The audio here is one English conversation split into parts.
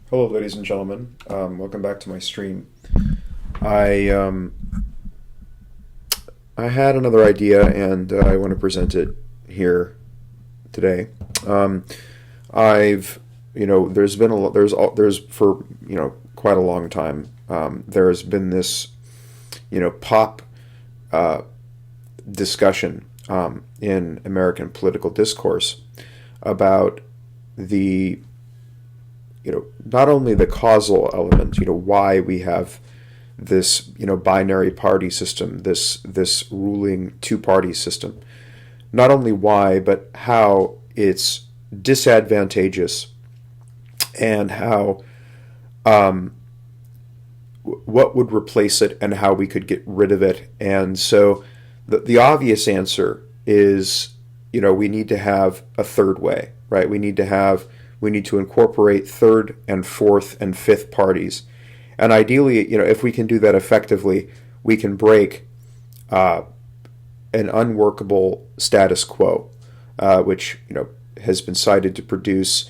Hello, ladies and gentlemen. Welcome back to my stream. I I had another idea, and I want to present it here today. Um, I've there's been a lot, there's for quite a long time. There has been this pop uh, discussion in American political discourse about the not only the causal element, why we have this, binary party system, this ruling two-party system. Not only why, but how it's disadvantageous, and how what would replace it, and how we could get rid of it. And so the obvious answer is, we need to have a third way, right? We need to incorporate third and fourth and fifth parties. And ideally, if we can do that effectively, we can break an unworkable status quo, which has been cited to produce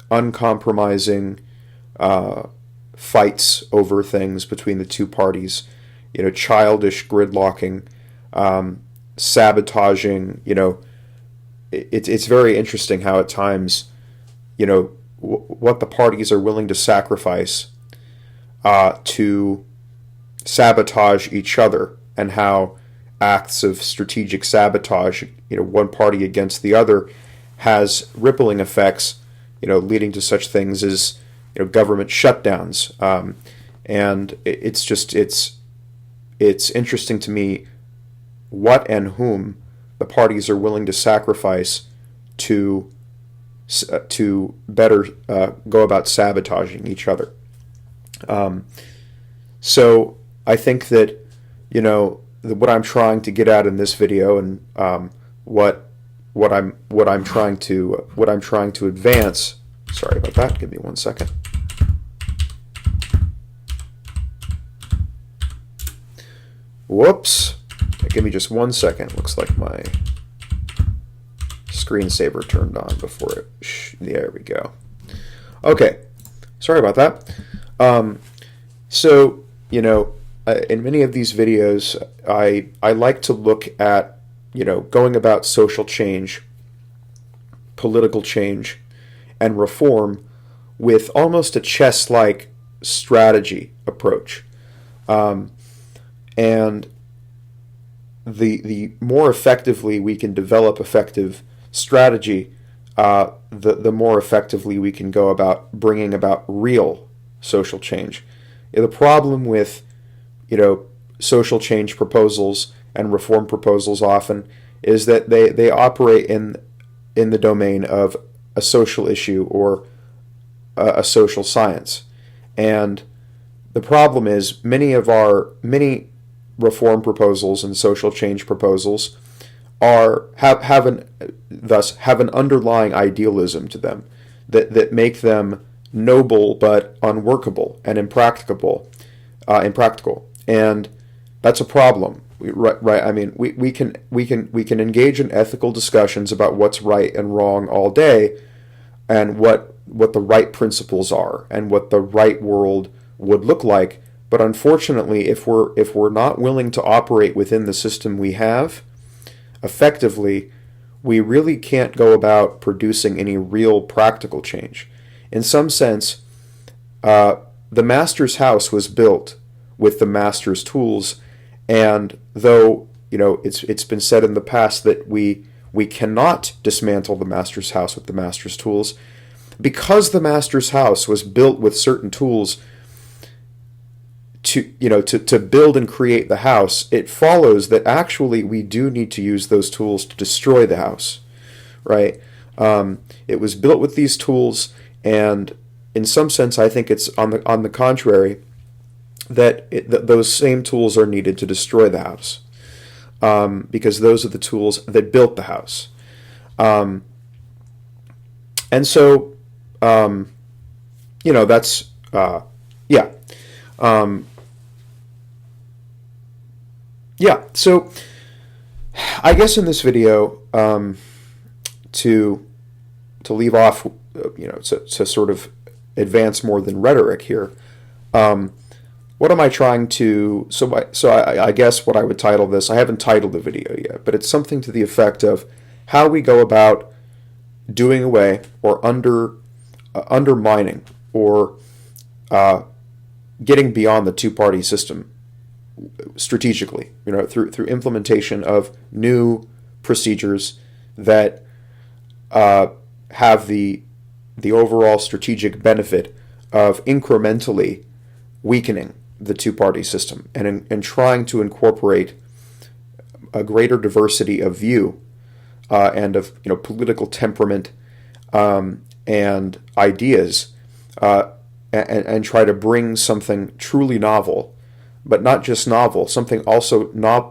uncompromising fights over things between the two parties, childish gridlocking, sabotaging. It's very interesting how at times, what the parties are willing to sacrifice to sabotage each other, and how acts of strategic sabotage, one party against the other, has rippling effects, leading to such things as government shutdowns. And it's interesting to me what and whom the parties are willing to sacrifice to better go about sabotaging each other. So I think that what I'm trying to get at in this video, and what I'm trying to advance. Sorry about that. Give me 1 second. Whoops. Give me just 1 second. Looks like my screensaver turned on before it. There we go. Okay. Sorry about that. So, in many of these videos, I like to look at, going about social change, political change, and reform with almost a chess-like strategy approach. And the more effectively we can develop effective strategy, the more effectively we can go about bringing about real social change. The problem with social change proposals and reform proposals often is that they operate in the domain of a social issue or a social science. And the problem is many reform proposals and social change proposals have an underlying idealism to them that make them noble but unworkable and impractical. And that's a problem. Right? I mean, we can engage in ethical discussions about what's right and wrong all day, and what the right principles are, and what the right world would look like. But unfortunately, if we're not willing to operate within the system we have effectively, we really can't go about producing any real practical change. In some sense, the master's house was built with the master's tools, and though it's been said in the past that we cannot dismantle the master's house with the master's tools, because the master's house was built with certain tools to build and create the house, it follows that actually we do need to use those tools to destroy the house, right? It was built with these tools, and in some sense, I think it's on the contrary, that those same tools are needed to destroy the house, because those are the tools that built the house. And so, that's yeah. Yeah, so I guess in this video, to leave off, to sort of advance more than rhetoric here. What am I trying to? I guess what I would title this. I haven't titled the video yet, but it's something to the effect of how we go about doing away or undermining or getting beyond the two-party system strategically. Through implementation of new procedures that have the overall strategic benefit of incrementally weakening the two-party system and trying to incorporate a greater diversity of view and of political temperament and ideas and try to bring something truly novel, but not just novel, something also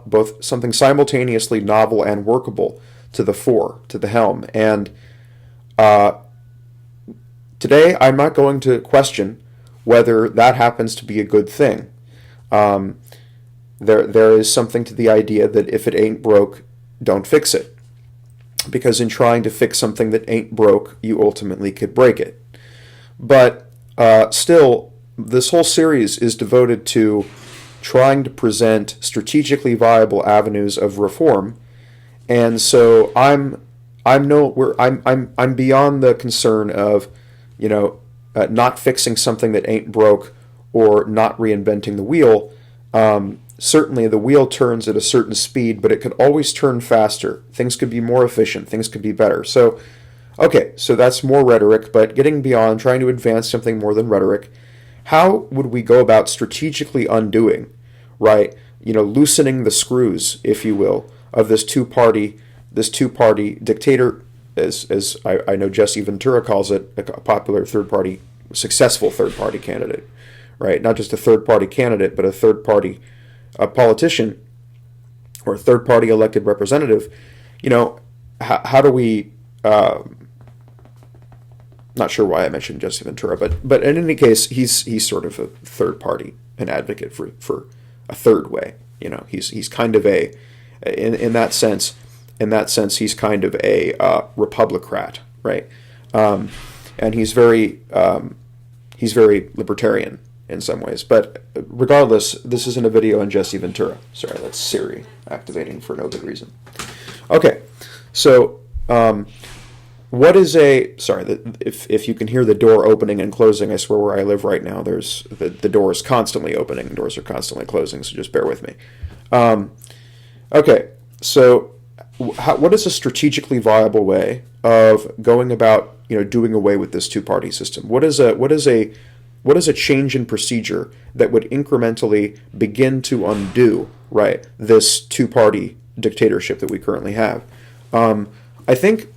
both something simultaneously novel and workable to the fore, to the helm. And today I'm not going to question whether that happens to be a good thing. There is something to the idea that if it ain't broke, don't fix it. Because in trying to fix something that ain't broke, you ultimately could break it. But still, this whole series is devoted to trying to present strategically viable avenues of reform, and so I'm beyond the concern of not fixing something that ain't broke or not reinventing the wheel. Certainly the wheel turns at a certain speed, but it could always turn faster. Things could be more efficient. Things could be better. So that's more rhetoric, but getting beyond, trying to advance something more than rhetoric. How would we go about strategically undoing, right? Loosening the screws, if you will, of this two-party dictator, as I know Jesse Ventura calls it, a popular successful third-party candidate, right? Not just a third-party candidate, but a third-party politician or a third-party elected representative. How do we? Not sure why I mentioned Jesse Ventura, but in any case, he's sort of a third-party, an advocate for a third way. He's kind of in that sense, he's kind of a Republicrat, right? And he's very libertarian in some ways. But regardless, this isn't a video on Jesse Ventura. Sorry, that's Siri activating for no good reason. Okay, so what is if you can hear the door opening and closing, I swear where I live right now, there's the door is constantly opening, doors are constantly closing, so just bear with me. Okay, so what is a strategically viable way of going about doing away with this two-party system? What is a change in procedure that would incrementally begin to undo, right, this two-party dictatorship that we currently have? I think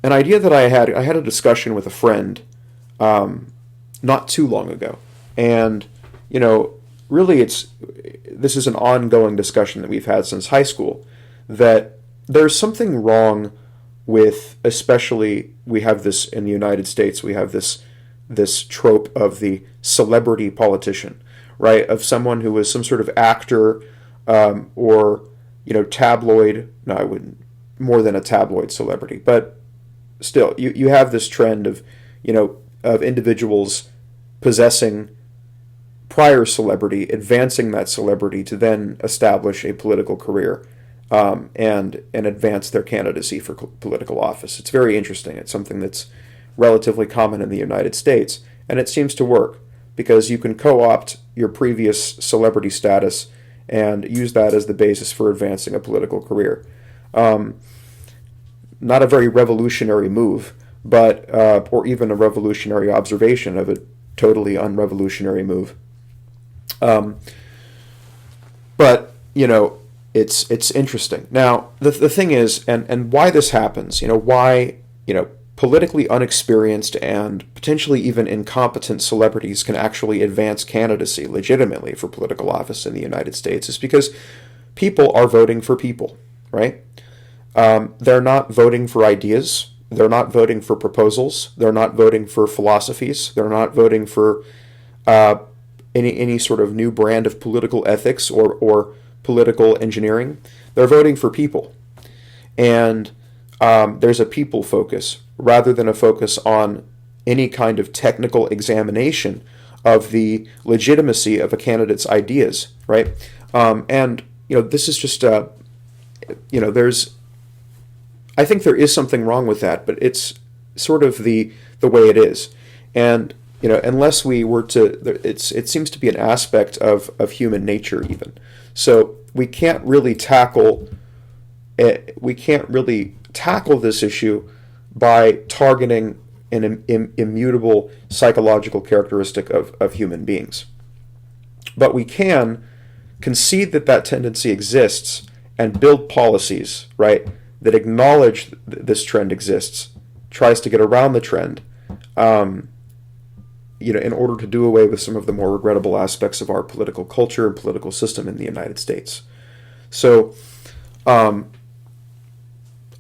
an idea that I had a discussion with a friend not too long ago, and really this is an ongoing discussion that we've had since high school, that there's something wrong with, especially we have this in the United States, we have this trope of the celebrity politician, right? Of someone who is some sort of actor or tabloid. No, I wouldn't. More than a tabloid celebrity, but still, you have this trend of of individuals possessing prior celebrity, advancing that celebrity to then establish a political career and advance their candidacy for political office. It's very interesting. It's something that's relatively common in the United States, and it seems to work because you can co-opt your previous celebrity status and use that as the basis for advancing a political career. Not a very revolutionary move, but or even a revolutionary observation of a totally unrevolutionary move. But it's interesting. Now the thing is, and why this happens, why politically unexperienced and potentially even incompetent celebrities can actually advance candidacy legitimately for political office in the United States is because people are voting for people, right? They're not voting for ideas. They're not voting for proposals. They're not voting for philosophies. They're not voting for any sort of new brand of political ethics or political engineering. They're voting for people. And there's a people focus rather than a focus on any kind of technical examination of the legitimacy of a candidate's ideas, right? And this is just there's I think there is something wrong with that, but it's sort of the way it is. And unless we were to, it seems to be an aspect of human nature even. So we can't really tackle this issue by targeting an immutable psychological characteristic of human beings. But we can concede that tendency exists and build policies, right, that acknowledge this trend exists, tries to get around the trend, in order to do away with some of the more regrettable aspects of our political culture and political system in the United States. So,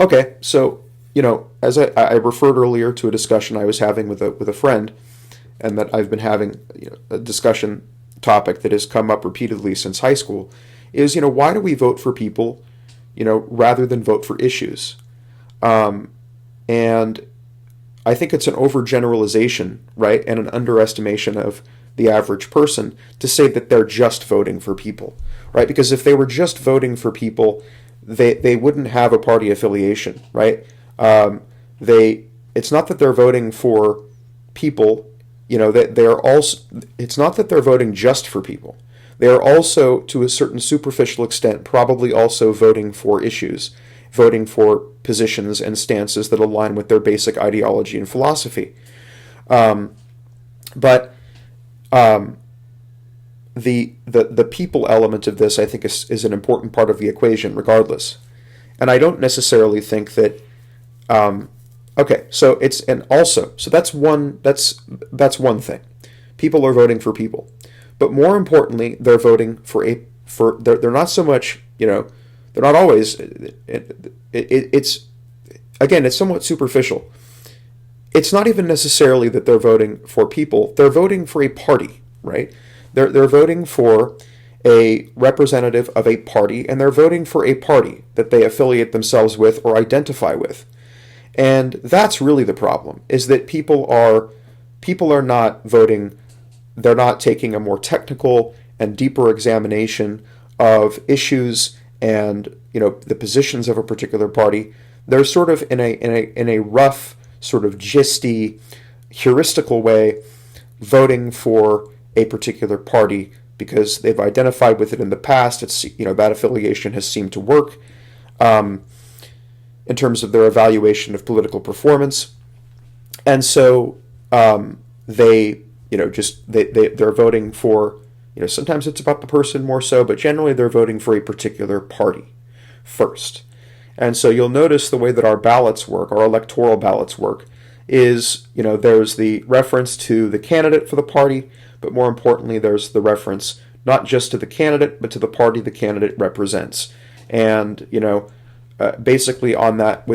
okay, so, as I referred earlier to a discussion I was having with a friend, and that I've been having a discussion topic that has come up repeatedly since high school, is, why do we vote for people, rather than vote for issues? And I think it's an overgeneralization, right, and an underestimation of the average person to say that they're just voting for people, right? Because if they were just voting for people, they wouldn't have a party affiliation, right? It's not that they're voting for people, that they are also. It's not that they're voting just for people. They are also, to a certain superficial extent, probably also voting for issues, voting for positions and stances that align with their basic ideology and philosophy. But the people element of this, I think, is an important part of the equation, regardless. And I don't necessarily think that. Okay, so that's one thing. People are voting for people, but more importantly, they're voting they're not so much, they're not always. It's somewhat superficial. It's not even necessarily that they're voting for people. They're voting for a party, right? They're voting for a representative of a party, and they're voting for a party that they affiliate themselves with or identify with. And that's really the problem, is that people are not voting. They're not taking a more technical and deeper examination of issues and the positions of a particular party. They're sort of in a rough, sort of gisty, heuristical way, voting for a particular party because they've identified with it in the past. It's that affiliation has seemed to work in terms of their evaluation of political performance, and so they're voting for. Sometimes it's about the person more so, but generally they're voting for a particular party first. And so you'll notice the way that our ballots work, our electoral ballots work, is, there's the reference to the candidate for the party, but more importantly, there's the reference not just to the candidate, but to the party the candidate represents. And, basically on that,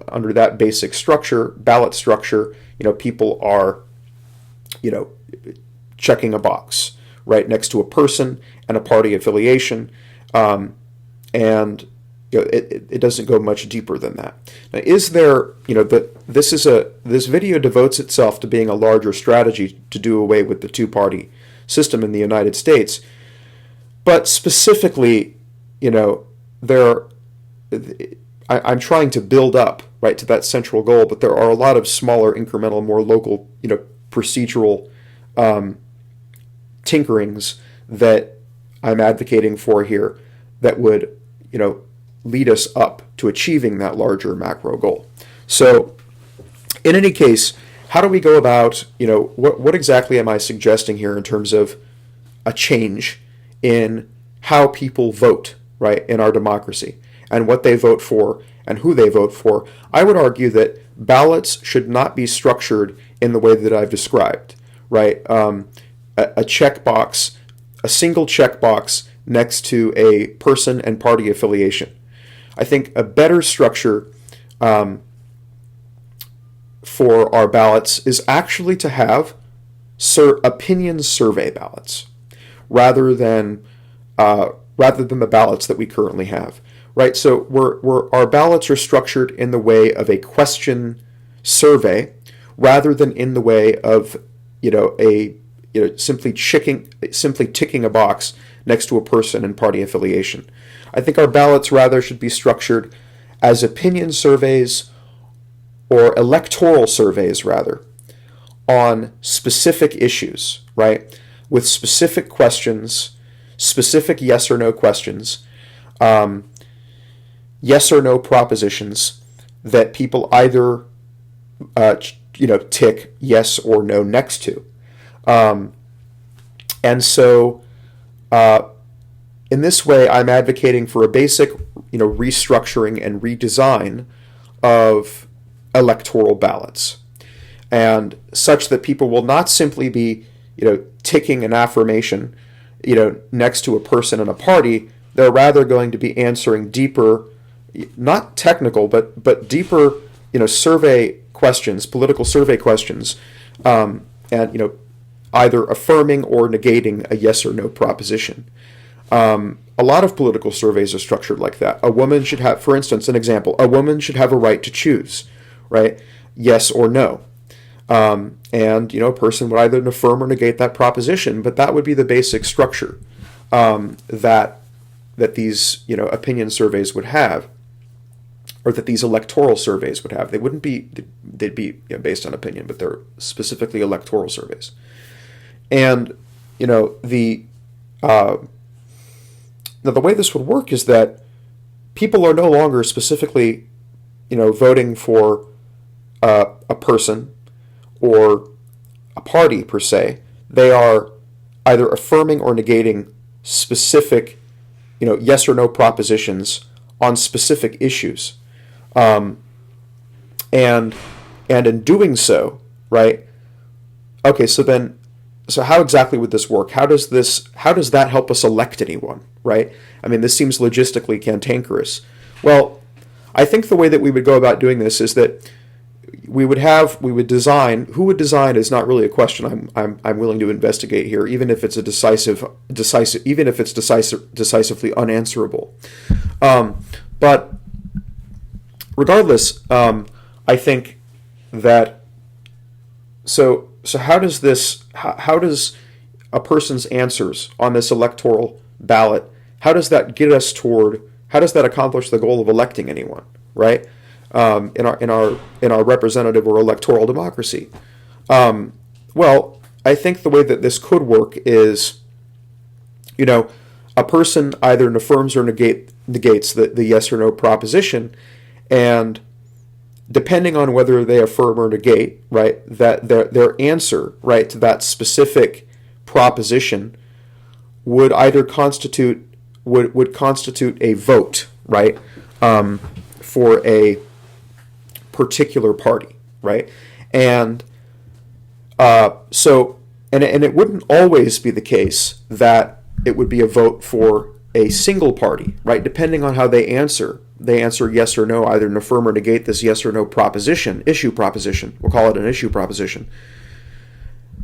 under that basic structure, ballot structure, people are, checking a box right next to a person and a party affiliation, and it doesn't go much deeper than that. Now, is there, this video devotes itself to being a larger strategy to do away with the two-party system in the United States, but specifically, I'm trying to build up right to that central goal, but there are a lot of smaller, incremental, more local, procedural tinkerings that I'm advocating for here that would, lead us up to achieving that larger macro goal. So, in any case, how do we go about, what exactly am I suggesting here in terms of a change in how people vote, right, in our democracy, and what they vote for and who they vote for? I would argue that ballots should not be structured in the way that I've described, right? A checkbox, a single checkbox next to a person and party affiliation. I think a better structure for our ballots is actually to have opinion survey ballots rather than the ballots that we currently have, right? So our ballots are structured in the way of a question survey rather than in the way of, simply ticking a box next to a person and party affiliation. I think our ballots rather should be structured as opinion surveys, or electoral surveys rather, on specific issues, right? With specific questions, specific yes or no questions, yes or no propositions that people either, tick yes or no next to. And so, in this way, I'm advocating for a basic, restructuring and redesign of electoral ballots, and such that people will not simply be, ticking an affirmation, next to a person and a party. They're rather going to be answering deeper, not technical, but deeper, survey questions, political survey questions, and either affirming or negating a yes or no proposition. A lot of political surveys are structured like that. A woman should have, for instance, an example, a woman should have a right to choose, right? Yes or no. And, a person would either affirm or negate that proposition, but that would be the basic structure that these, opinion surveys would have, or that these electoral surveys would have. They'd be based on opinion, but they're specifically electoral surveys. And, now the way this would work is that people are no longer specifically, voting for a person or a party per se. They are either affirming or negating specific, yes or no propositions on specific issues. And in doing so, right? Okay, so how exactly would this work? How does that help us elect anyone, right? I mean, this seems logistically cantankerous. Well, I think the way that we would go about doing this is that we would design. Who would design is not really a question I'm willing to investigate here, even if it's decisively unanswerable. But regardless, I think that so how does a person's answers on this electoral ballot, how does that accomplish the goal of electing anyone, right? In our representative or electoral democracy. Well, I think the way that this could work is, a person either affirms or negates the yes or no proposition, and depending on whether they affirm or negate, right, that their answer, right, to that specific proposition would either constitute a vote, right, for a particular party, right, and and it wouldn't always be the case that it would be a vote for a single party, right, depending on how they answer. They answer yes or no, either affirm or negate this yes or no issue proposition. We'll call it an issue proposition.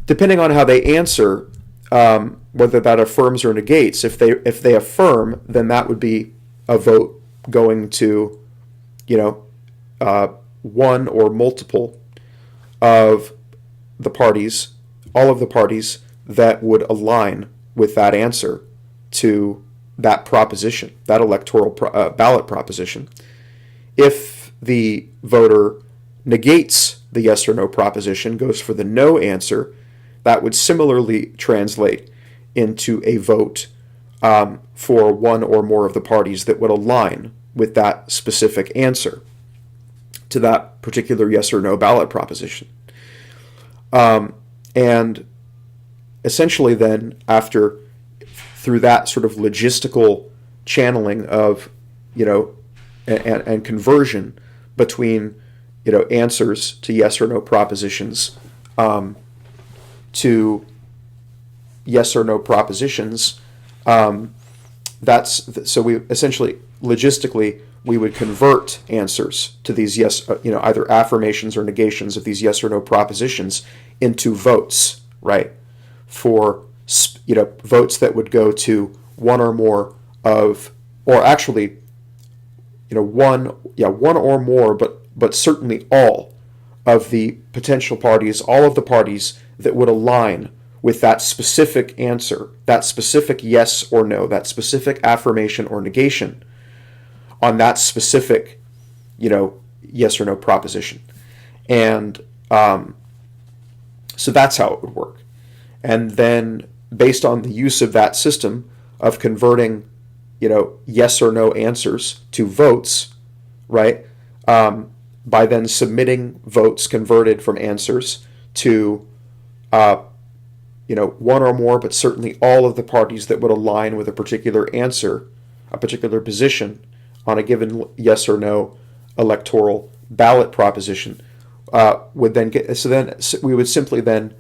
Depending on how they answer, whether that affirms or negates, if they affirm, then that would be a vote going to, one or multiple of the parties, all of the parties that would align with that answer to that proposition, that electoral ballot proposition. If the voter negates the yes or no proposition, goes for the no answer, that would similarly translate into a vote for one or more of the parties that would align with that specific answer to that particular yes or no ballot proposition. And essentially then, through that sort of logistical channeling of, and conversion between, answers to yes or no propositions, to yes or no propositions, so we essentially, logistically, we would convert answers to these yes, either affirmations or negations of these yes or no propositions into votes, right? For votes that would go to one or more of, or actually, one or more, but certainly all of the potential parties, all of the parties that would align with that specific answer, that specific yes or no, that specific affirmation or negation on that specific, yes or no proposition. And so that's how it would work. And then based on the use of that system of converting, yes or no answers to votes, right? By then submitting votes converted from answers to, one or more, but certainly all of the parties that would align with a particular answer, a particular position on a given yes or no electoral ballot proposition, would then get. So we would simply then,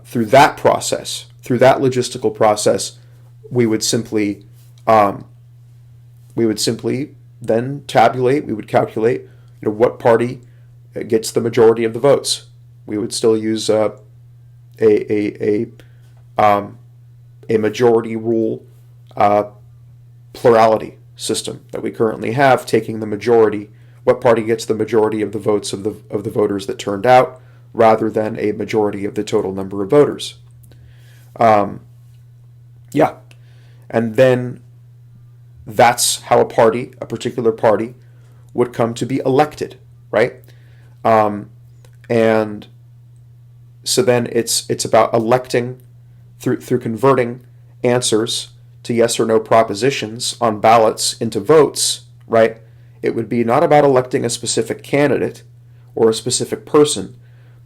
through that process, through that logistical process, we would simply then tabulate. We would calculate, what party gets the majority of the votes. We would still use a majority rule plurality system that we currently have, taking the majority, what party gets the majority of the votes of the voters that turned out, rather than a majority of the total number of voters. And then that's how a particular party, would come to be elected, right? And so then it's about electing through converting answers to yes or no propositions on ballots into votes, right? It would be not about electing a specific candidate or a specific person,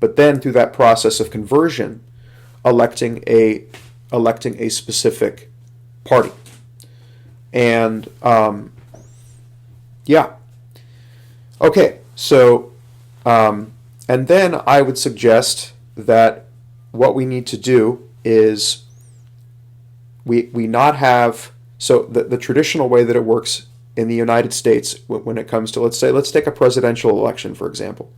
but then through that process of conversion, electing a specific party. And okay, so and then I would suggest that what we need to do is we not have, so the traditional way that it works in the United States when it comes to, let's take a presidential election, for example.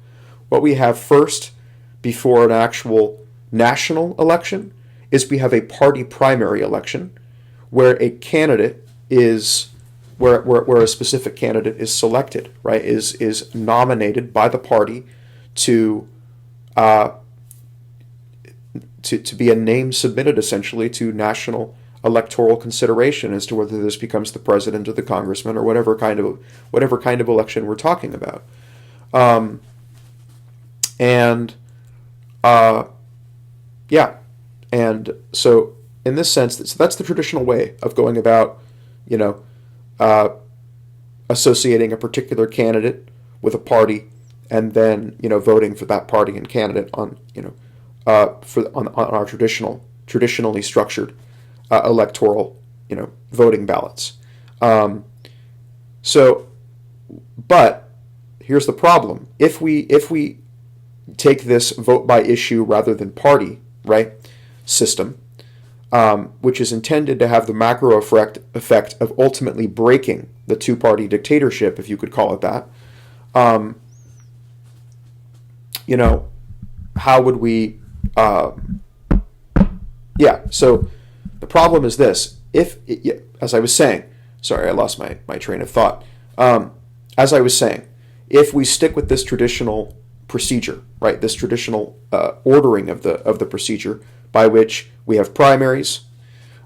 What we have first, before an actual national election, is we have a party primary election where a candidate is, where a specific candidate is selected, right, is nominated by the party to be a name submitted essentially to national electoral consideration as to whether this becomes the president or the congressman or whatever kind of election we're talking about. And so in this sense, so that's the traditional way of going about, associating a particular candidate with a party, and then voting for that party and candidate on on our traditionally structured electoral voting ballots. But here's the problem: if we take this vote by issue rather than party, right, system, which is intended to have the macro effect of ultimately breaking the two-party dictatorship, if you could call it that, how would we? So the problem is this: as I was saying, sorry, I lost my train of thought. As I was saying, if we stick with this traditional procedure, right, this traditional ordering of the procedure, by which we have primaries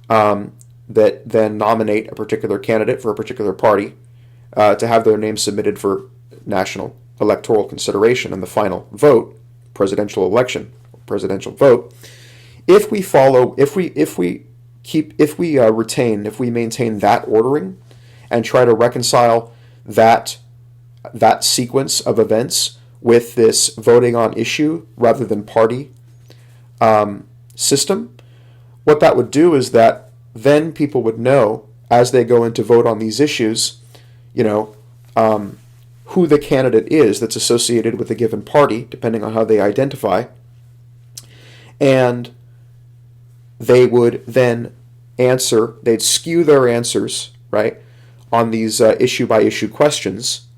that then nominate a particular candidate for a particular party to have their name submitted for national electoral consideration in the final vote, presidential election, presidential vote. If we maintain that ordering and try to reconcile that sequence of events with this voting on issue rather than party system, what that would do is that then people would know, as they go in to vote on these issues, who the candidate is that's associated with a given party, depending on how they identify. And they would then they'd skew their answers, right, on these issue-by-issue questions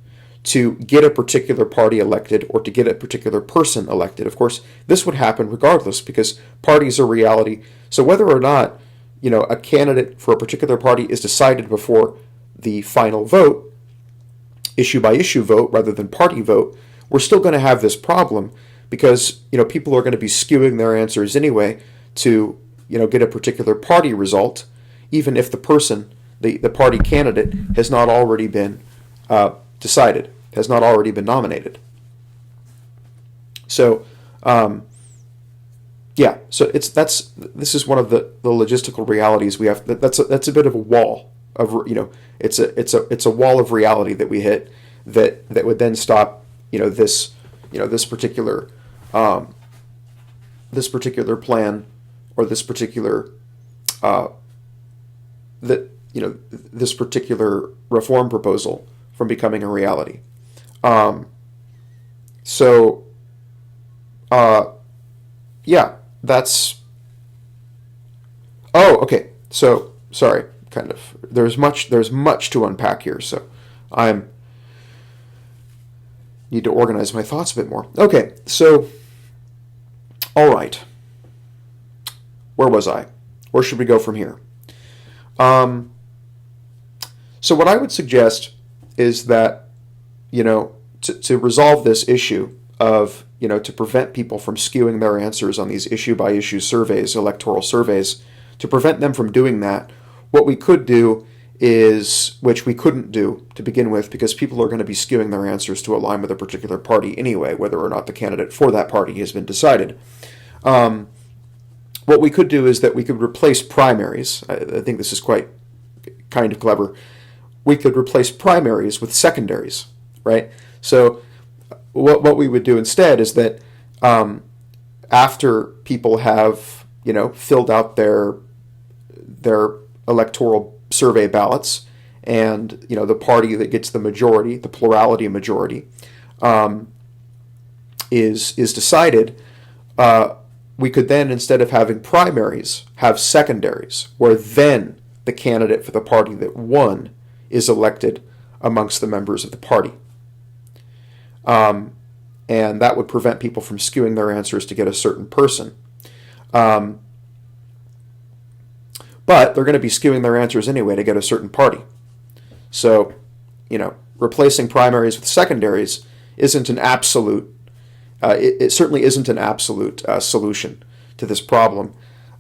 to get a particular party elected or to get a particular person elected. Of course, this would happen regardless because parties are reality. So whether or not, a candidate for a particular party is decided before the final vote, issue-by-issue vote rather than party vote, we're still going to have this problem because, people are going to be skewing their answers anyway to, get a particular party result, even if the person, the party candidate, has not already been decided, has not already been nominated. So, so this is one of the logistical realities we have. That's a bit of a wall of, it's a wall of reality that we hit that would then stop, this particular plan, or this particular this particular reform proposal from becoming a reality. That's. Oh, okay. So sorry. Kind of. There's much to unpack here. So I need to organize my thoughts a bit more. Okay. So, all right. Where was I? Where should we go from here? So what I would suggest is that, to resolve this issue of, to prevent people from skewing their answers on these issue-by-issue surveys, electoral surveys, to prevent them from doing that, what we could do is, which we couldn't do to begin with, because people are going to be skewing their answers to align with a particular party anyway, whether or not the candidate for that party has been decided. What we could do is that we could replace primaries. I think this is kind of clever. We could replace primaries with secondaries, right? So what we would do instead is that after people have, filled out their electoral survey ballots, and, the party that gets the majority, the plurality majority, is decided, we could then, instead of having primaries, have secondaries, where then the candidate for the party that won is elected amongst the members of the party. And that would prevent people from skewing their answers to get a certain person. But they're going to be skewing their answers anyway to get a certain party. So, replacing primaries with secondaries isn't an absolute, it certainly isn't an absolute solution to this problem.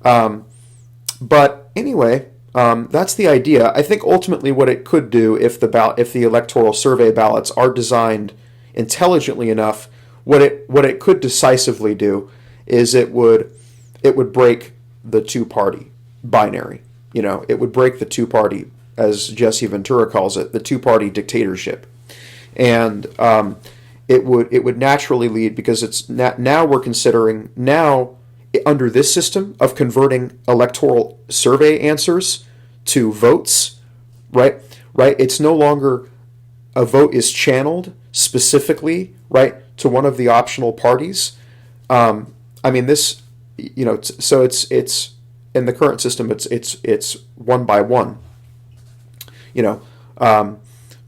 But anyway, that's the idea. I think ultimately what it could do, if the electoral survey ballots are designed intelligently enough, what it could decisively do is it would break the two-party binary. It would break the two-party, as Jesse Ventura calls it, the two-party dictatorship. And it would naturally lead, because it's now we're considering, under this system of converting electoral survey answers to votes, right? It's no longer a vote is channeled specifically, right, to one of the optional parties. So it's in the current system, it's one by one,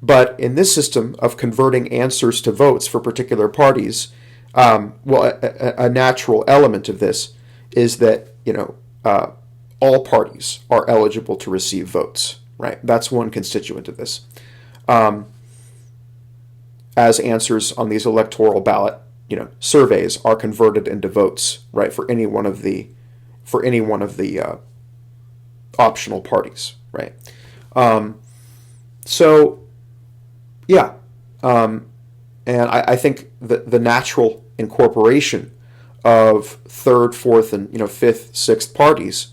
but in this system of converting answers to votes for particular parties, a natural element of this is that, all parties are eligible to receive votes, right? That's one constituent of this. As answers on these electoral ballot, surveys are converted into votes, right, for any one of the optional parties, right? And I think the natural incorporation of third, fourth, and fifth, sixth parties,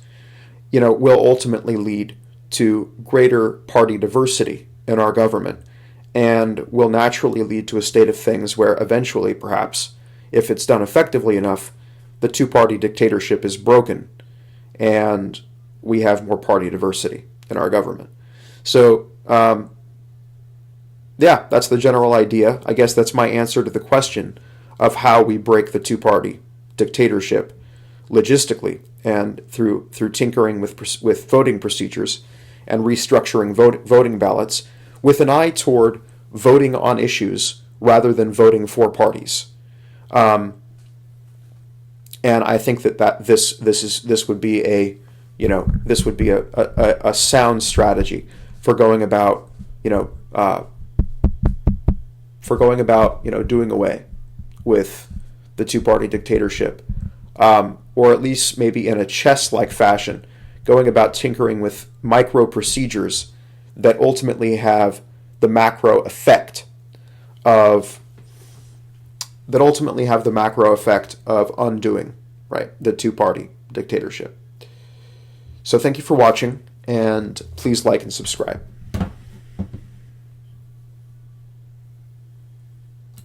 will ultimately lead to greater party diversity in our government, and will naturally lead to a state of things where eventually, perhaps, if it's done effectively enough, the two-party dictatorship is broken, and we have more party diversity in our government. So, that's the general idea. I guess that's my answer to the question of how we break the two-party dictatorship logistically, and through tinkering with voting procedures and restructuring voting ballots with an eye toward voting on issues rather than voting for parties. And I think that this would be a sound strategy for going about doing away with the two-party dictatorship, or at least maybe in a chess-like fashion, going about tinkering with micro procedures that ultimately have the macro effect of undoing, right, the two-party dictatorship. So thank you for watching, and please like and subscribe.